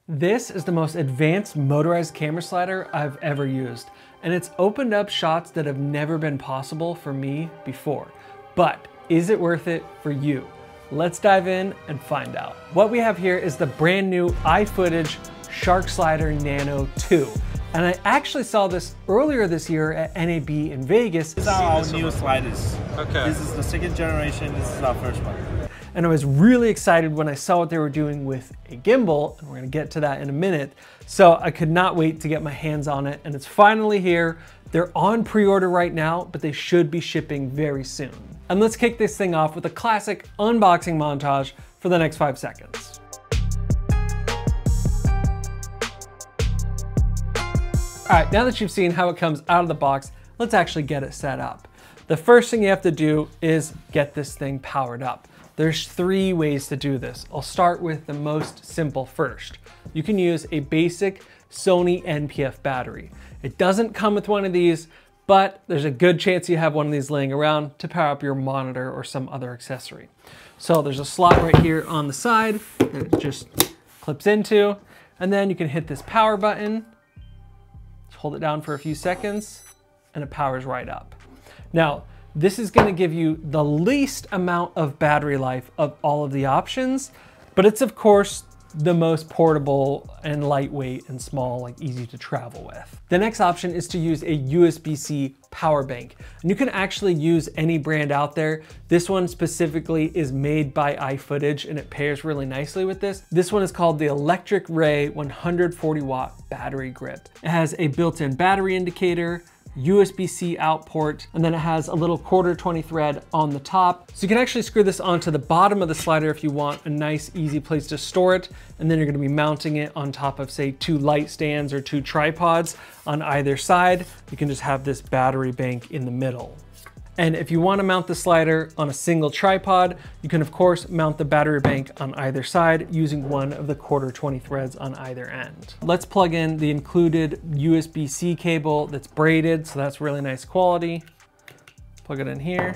This is the most advanced motorized camera slider I've ever used, and it's opened up shots that have never been possible for me before. But is it worth it for you? Let's dive in and find out. What we have here is the brand new iFootage Shark Slider Nano 2. And I actually saw this earlier this year at NAB in Vegas. These are our new sliders. Okay. This is the second generation, this is our first one. And I was really excited when I saw what they were doing with a gimbal, and we're gonna get to that in a minute. So I could not wait to get my hands on it, and it's finally here. They're on pre-order right now, but they should be shipping very soon. And let's kick this thing off with a classic unboxing montage for the next 5 seconds. All right, now that you've seen how it comes out of the box, let's actually get it set up. The first thing you have to do is get this thing powered up. There's 3 ways to do this. I'll start with the most simple first. You can use a basic Sony NPF battery. It doesn't come with one of these, but there's a good chance you have one of these laying around to power up your monitor or some other accessory. So there's a slot right here on the side that it just clips into, and then you can hit this power button, just hold it down for a few seconds, and it powers right up. Now, this is going to give you the least amount of battery life of all of the options, but it's of course the most portable and lightweight and small, like easy to travel with. The next option is to use a USB-C power bank. And you can actually use any brand out there. This one specifically is made by iFootage and it pairs really nicely with this. This one is called the Electric Ray 140 watt battery grip. It has a built-in battery indicator, USB-C out port, and then it has a little 1/4-20 thread on the top. So you can actually screw this onto the bottom of the slider if you want a nice, easy place to store it. And then you're gonna be mounting it on top of, say, 2 light stands or 2 tripods on either side. You can just have this battery bank in the middle. And if you want to mount the slider on a single tripod, you can of course mount the battery bank on either side using one of the 1/4-20 threads on either end. Let's plug in the included USB-C cable that's braided, so that's really nice quality. Plug it in here,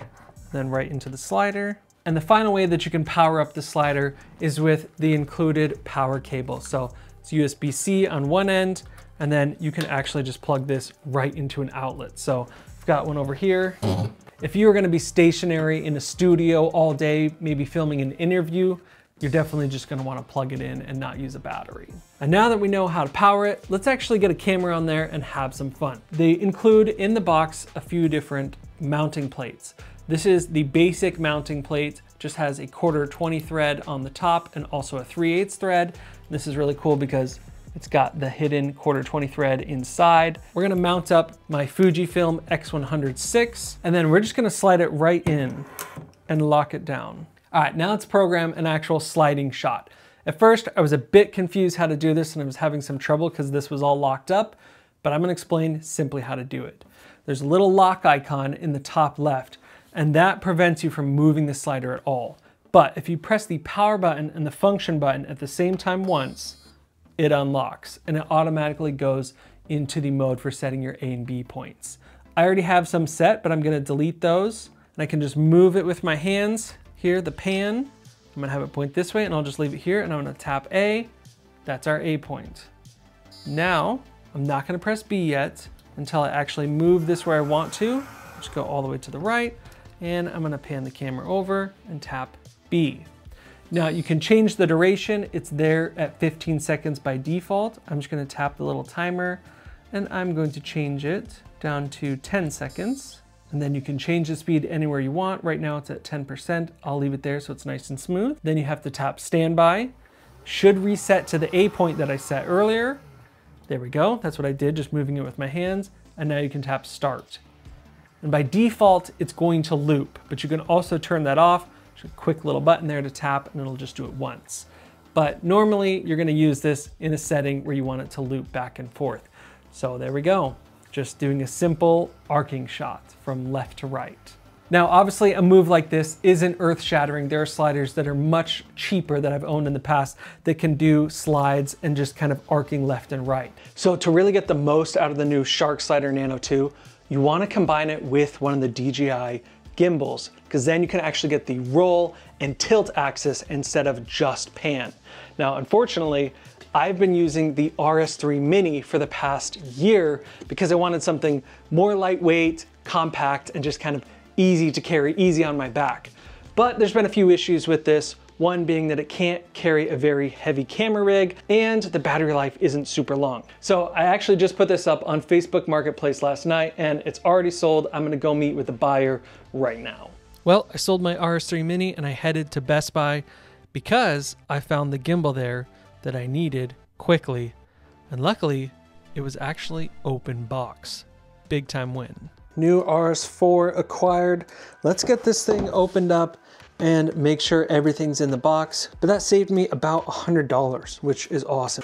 then right into the slider. And the final way that you can power up the slider is with the included power cable. So it's USB-C on one end, and then you can actually just plug this right into an outlet. So I've got one over here. If you are gonna be stationary in a studio all day, maybe filming an interview, you're definitely just gonna wanna plug it in and not use a battery. And now that we know how to power it, let's actually get a camera on there and have some fun. They include in the box a few different mounting plates. This is the basic mounting plate, just has a 1/4-20 thread on the top and also a 3/8 thread. This is really cool because it's got the hidden 1/4-20 thread inside. We're gonna mount up my Fujifilm X100VI, and then we're just gonna slide it right in and lock it down. All right, now let's program an actual sliding shot. At first, I was a bit confused how to do this and I was having some trouble because this was all locked up, but I'm gonna explain simply how to do it. There's a little lock icon in the top left, and that prevents you from moving the slider at all. But if you press the power button and the function button at the same time once, it unlocks and it automatically goes into the mode for setting your A and B points. I already have some set, but I'm gonna delete those and I can just move it with my hands. Here, the pan, I'm gonna have it point this way and I'll just leave it here and I'm gonna tap A. That's our A point. Now, I'm not gonna press B yet until I actually move this where I want to. Just go all the way to the right and I'm gonna pan the camera over and tap B. Now you can change the duration. It's there at 15 seconds by default. I'm just gonna tap the little timer and I'm going to change it down to 10 seconds. And then you can change the speed anywhere you want. Right now it's at 10%. I'll leave it there so it's nice and smooth. Then you have to tap standby. Should reset to the A point that I set earlier. There we go. That's what I did, just moving it with my hands. And now you can tap start. And by default, it's going to loop, but you can also turn that off. A quick little button there to tap and it'll just do it once. But normally you're gonna use this in a setting where you want it to loop back and forth. So there we go. Just doing a simple arcing shot from left to right. Now, obviously a move like this isn't earth shattering. There are sliders that are much cheaper that I've owned in the past that can do slides and just kind of arcing left and right. So to really get the most out of the new Shark Slider Nano 2, you wanna combine it with one of the DJI Gimbals, because then you can actually get the roll and tilt axis instead of just pan. Now, unfortunately, I've been using the RS3 Mini for the past year because I wanted something more lightweight, compact, and just kind of easy to carry, easy on my back. But there's been a few issues with this. One being that it can't carry a very heavy camera rig and the battery life isn't super long. So I actually just put this up on Facebook Marketplace last night and it's already sold. I'm gonna go meet with the buyer right now. Well, I sold my RS3 Mini and I headed to Best Buy because I found the gimbal there that I needed quickly. And luckily, it was actually open box. Big time win. New RS4 acquired. Let's get this thing opened up and make sure everything's in the box. But that saved me about $100, which is awesome.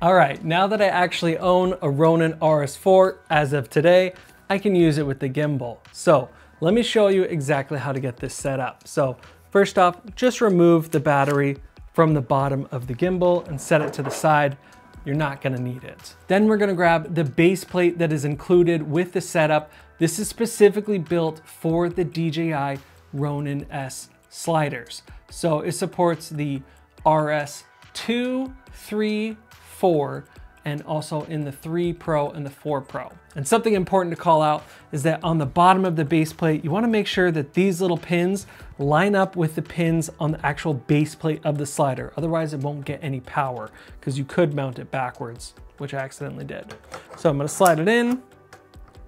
All right, now that I actually own a Ronin RS4 as of today, I can use it with the gimbal. So let me show you exactly how to get this set up. So first off, just remove the battery from the bottom of the gimbal and set it to the side. You're not gonna need it. Then we're gonna grab the base plate that is included with the setup. This is specifically built for the DJI Ronin S sliders. So it supports the RS2, 3, 4, and also in the 3 Pro and the 4 Pro. And something important to call out is that on the bottom of the base plate, you wanna make sure that these little pins line up with the pins on the actual base plate of the slider. Otherwise it won't get any power because you could mount it backwards, which I accidentally did. So I'm gonna slide it in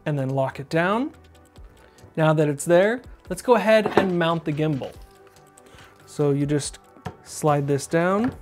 and then lock it down. Now that it's there, let's go ahead and mount the gimbal. So you just slide this down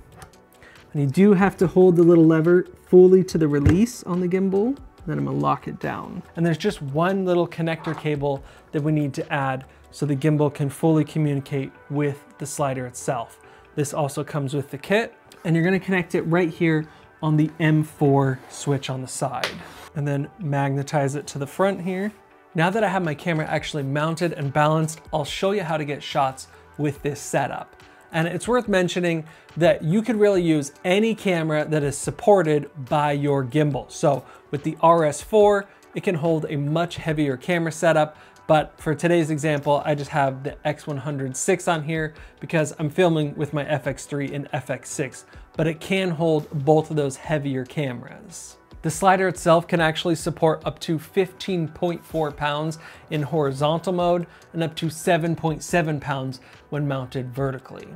and you do have to hold the little lever fully to the release on the gimbal. Then I'm gonna lock it down. And there's just one little connector cable that we need to add so the gimbal can fully communicate with the slider itself. This also comes with the kit, and you're gonna connect it right here on the M4 switch on the side. And then magnetize it to the front here. Now that I have my camera actually mounted and balanced, I'll show you how to get shots with this setup. And it's worth mentioning that you could really use any camera that is supported by your gimbal. So with the RS4, it can hold a much heavier camera setup, but for today's example, I just have the X100VI on here because I'm filming with my FX3 and FX6, but it can hold both of those heavier cameras. The slider itself can actually support up to 15.4 pounds in horizontal mode and up to 7.7 pounds when mounted vertically.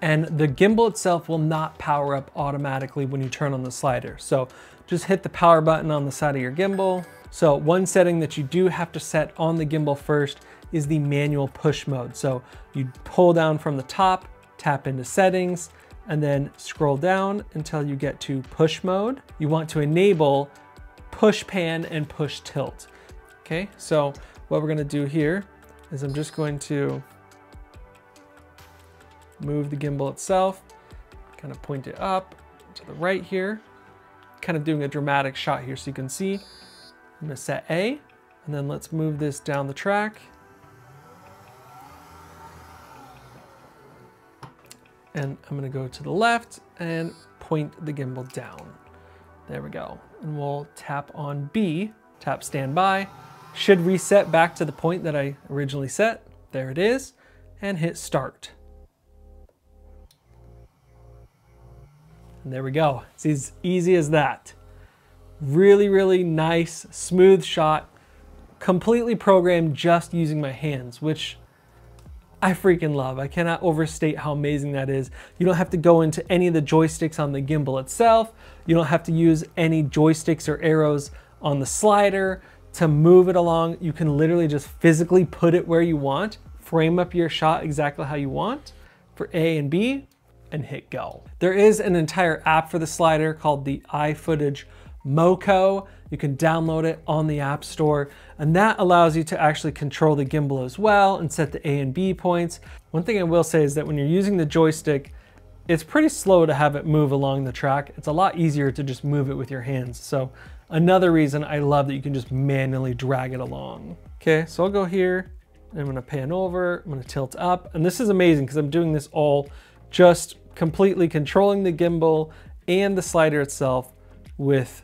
And the gimbal itself will not power up automatically when you turn on the slider. So just hit the power button on the side of your gimbal. So one setting that you do have to set on the gimbal first is the manual push mode. So you pull down from the top, tap into settings, and then scroll down until you get to push mode. You want to enable push pan and push tilt. Okay, so what we're gonna do here is I'm just going to move the gimbal itself, kind of point it up to the right here, kind of doing a dramatic shot here so you can see. I'm gonna set A, and then let's move this down the track. And I'm gonna go to the left and point the gimbal down. There we go. And we'll tap on B, tap standby. Should reset back to the point that I originally set. There it is, and hit start. And there we go. It's as easy as that. Really, really nice, smooth shot, completely programmed just using my hands, which I freaking love. I cannot overstate how amazing that is. You don't have to go into any of the joysticks on the gimbal itself. You don't have to use any joysticks or arrows on the slider to move it along. You can literally just physically put it where you want, frame up your shot exactly how you want for A and B, and hit go. There is an entire app for the slider called the iFootage Moco. You can download it on the App Store, and that allows you to actually control the gimbal as well and set the A and B points. One thing I will say is that when you're using the joystick, it's pretty slow to have it move along the track. It's a lot easier to just move it with your hands. So another reason I love that you can just manually drag it along. Okay, so I'll go here, and I'm gonna pan over, I'm gonna tilt up, and this is amazing because I'm doing this all just completely controlling the gimbal and the slider itself with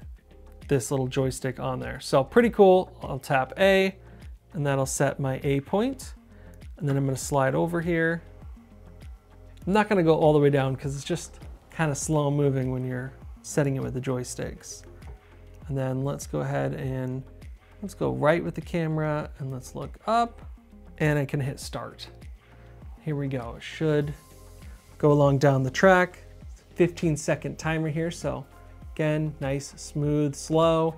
this little joystick on there. So pretty cool. I'll tap A, and that'll set my A point. And then I'm gonna slide over here. I'm not gonna go all the way down because it's just kind of slow moving when you're setting it with the joysticks. And then let's go ahead and let's go right with the camera and let's look up and I can hit start. Here we go. It should go along down the track. 15-second timer here. So again, nice, smooth, slow,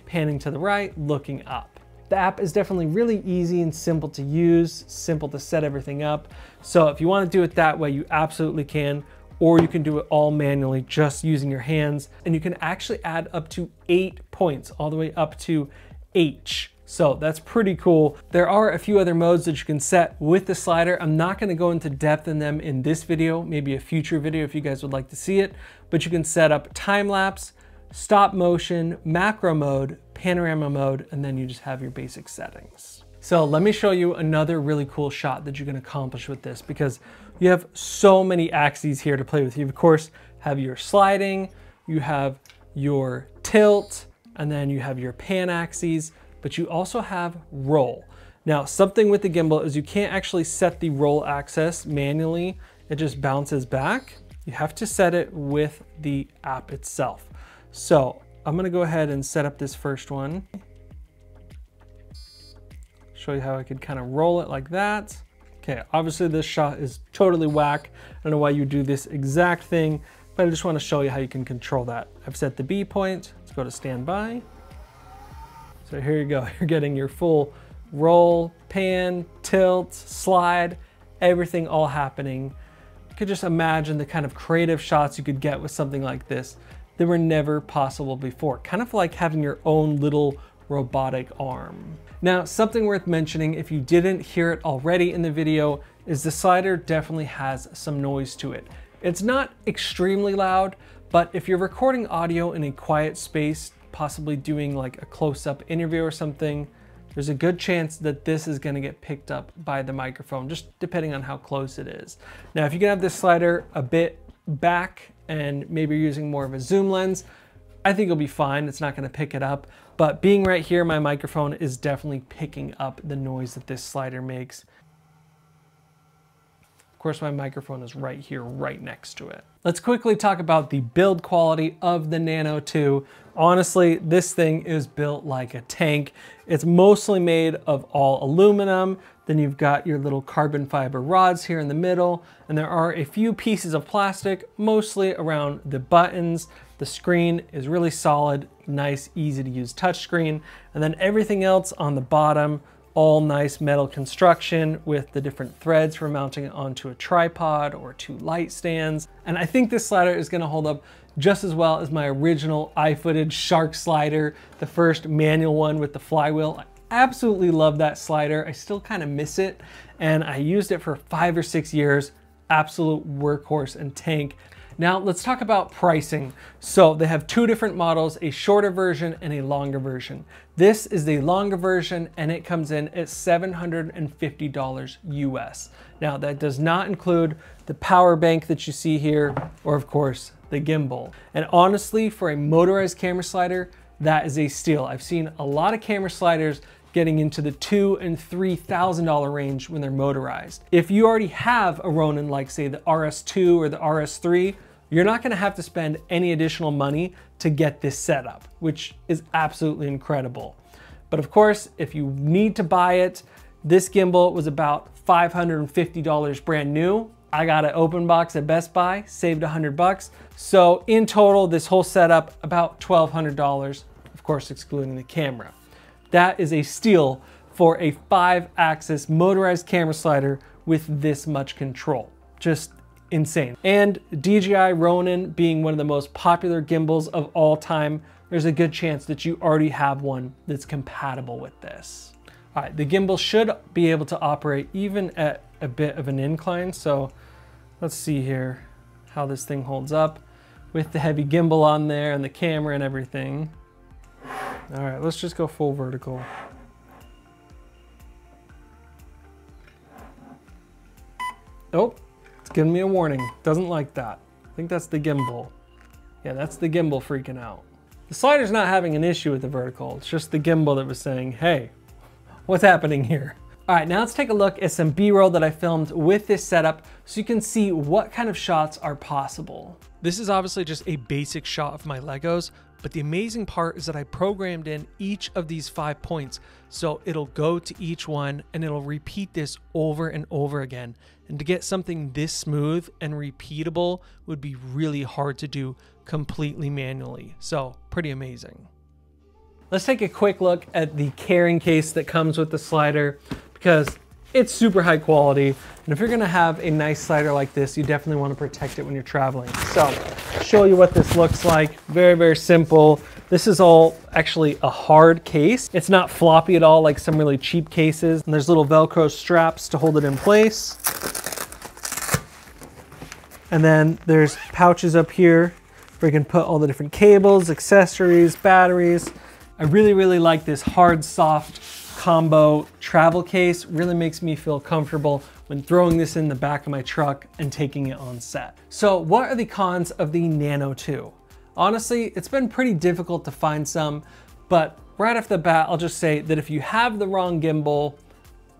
panning to the right, looking up. The app is definitely really easy and simple to use, simple to set everything up. So if you want to do it that way, you absolutely can, or you can do it all manually just using your hands. And you can actually add up to 8 points, all the way up to H. So that's pretty cool. There are a few other modes that you can set with the slider. I'm not gonna go into depth in them in this video, maybe a future video if you guys would like to see it, but you can set up time lapse, stop motion, macro mode, panorama mode, and then you just have your basic settings. So let me show you another really cool shot that you can accomplish with this, because you have so many axes here to play with. You of course have your sliding, you have your tilt, and then you have your pan axes, but you also have roll. Now, something with the gimbal is you can't actually set the roll axis manually. It just bounces back. You have to set it with the app itself. So I'm gonna go ahead and set up this first one. Show you how I could kind of roll it like that. Okay, obviously this shot is totally whack. I don't know why you do this exact thing, but I just want to show you how you can control that. I've set the B point. Let's go to standby. So here you go. You're getting your full roll, pan, tilt, slide, everything all happening. You could just imagine the kind of creative shots you could get with something like this that were never possible before. Kind of like having your own little robotic arm. Now, something worth mentioning, if you didn't hear it already in the video, is the slider definitely has some noise to it. It's not extremely loud, but if you're recording audio in a quiet space, possibly doing like a close-up interview or something, there's a good chance that this is going to get picked up by the microphone, just depending on how close it is. Now, if you can have this slider a bit back and maybe you're using more of a zoom lens, I think it'll be fine. It's not going to pick it up, but being right here, my microphone is definitely picking up the noise that this slider makes. Of course, my microphone is right here, right next to it. Let's quickly talk about the build quality of the Nano 2. Honestly, this thing is built like a tank. It's mostly made of all aluminum. Then you've got your little carbon fiber rods here in the middle, and there are a few pieces of plastic, mostly around the buttons. The screen is really solid, nice, easy to use touchscreen, and then everything else on the bottom, all nice metal construction with the different threads for mounting it onto a tripod or 2 light stands. And I think this slider is gonna hold up just as well as my original iFootage Shark Slider, the first manual one with the flywheel. I absolutely love that slider. I still kind of miss it, and I used it for 5 or 6 years. Absolute workhorse and tank. Now let's talk about pricing. So they have 2 different models, a shorter version and a longer version. This is the longer version and it comes in at $750 US. Now that does not include the power bank that you see here, or of course the gimbal. And honestly, for a motorized camera slider, that is a steal. I've seen a lot of camera sliders getting into the $2,000 and $3,000 range when they're motorized. If you already have a Ronin, like say the RS2 or the RS3, you're not gonna have to spend any additional money to get this set up, which is absolutely incredible. But of course, if you need to buy it, this gimbal was about $550 brand new. I got an open box at Best Buy, saved $100. So in total, this whole setup, about $1,200, of course, excluding the camera. That is a steal for a 5-axis motorized camera slider with this much control. Just insane. And DJI Ronin being one of the most popular gimbals of all time, there's a good chance that you already have one that's compatible with this. All right, the gimbal should be able to operate even at a bit of an incline. So let's see here how this thing holds up with the heavy gimbal on there and the camera and everything. All right, let's just go full vertical. Oh, it's giving me a warning. Doesn't like that. I think that's the gimbal. Yeah, that's the gimbal freaking out. The slider's not having an issue with the vertical. It's just the gimbal that was saying, hey, what's happening here? All right, now let's take a look at some B-roll that I filmed with this setup so you can see what kind of shots are possible. This is obviously just a basic shot of my Legos, but the amazing part is that I programmed in each of these 5 points. So it'll go to each one and it'll repeat this over and over again. And to get something this smooth and repeatable would be really hard to do completely manually. So pretty amazing. Let's take a quick look at the carrying case that comes with the slider, because it's super high quality. And if you're gonna have a nice slider like this, you definitely wanna protect it when you're traveling. So, show you what this looks like. Very, very simple. This is all actually a hard case. It's not floppy at all like some really cheap cases. And there's little Velcro straps to hold it in place. And then there's pouches up here where you can put all the different cables, accessories, batteries. I really, really like this hard, soft combo travel case. Really makes me feel comfortable when throwing this in the back of my truck and taking it on set. So what are the cons of the Nano 2? Honestly, it's been pretty difficult to find some, but right off the bat, I'll just say that if you have the wrong gimbal,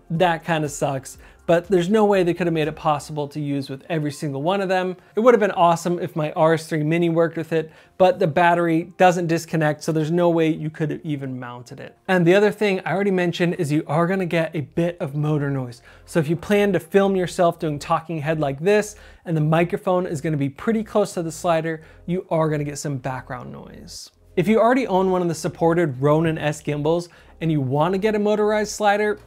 that kind of sucks. But there's no way they could have made it possible to use with every single one of them. It would have been awesome if my RS3 Mini worked with it, but the battery doesn't disconnect, so there's no way you could have even mounted it. And the other thing I already mentioned is you are gonna get a bit of motor noise. So if you plan to film yourself doing talking head like this, and the microphone is gonna be pretty close to the slider, you are gonna get some background noise. If you already own one of the supported Ronin S gimbals and you wanna get a motorized slider,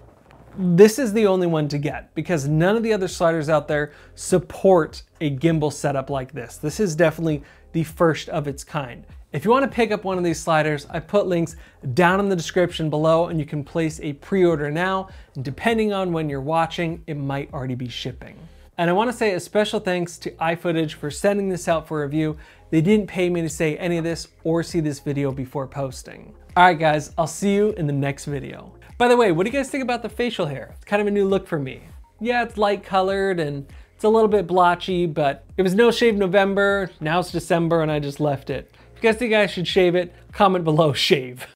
this is the only one to get because none of the other sliders out there support a gimbal setup like this. This is definitely the first of its kind. If you want to pick up one of these sliders, I put links down in the description below and you can place a pre-order now. And depending on when you're watching, it might already be shipping. And I want to say a special thanks to iFootage for sending this out for review. They didn't pay me to say any of this or see this video before posting. All right, guys, I'll see you in the next video. By the way, what do you guys think about the facial hair? It's kind of a new look for me. Yeah, it's light colored and it's a little bit blotchy, but it was no shave November, now it's December and I just left it. If you guys think I should shave it, comment below shave.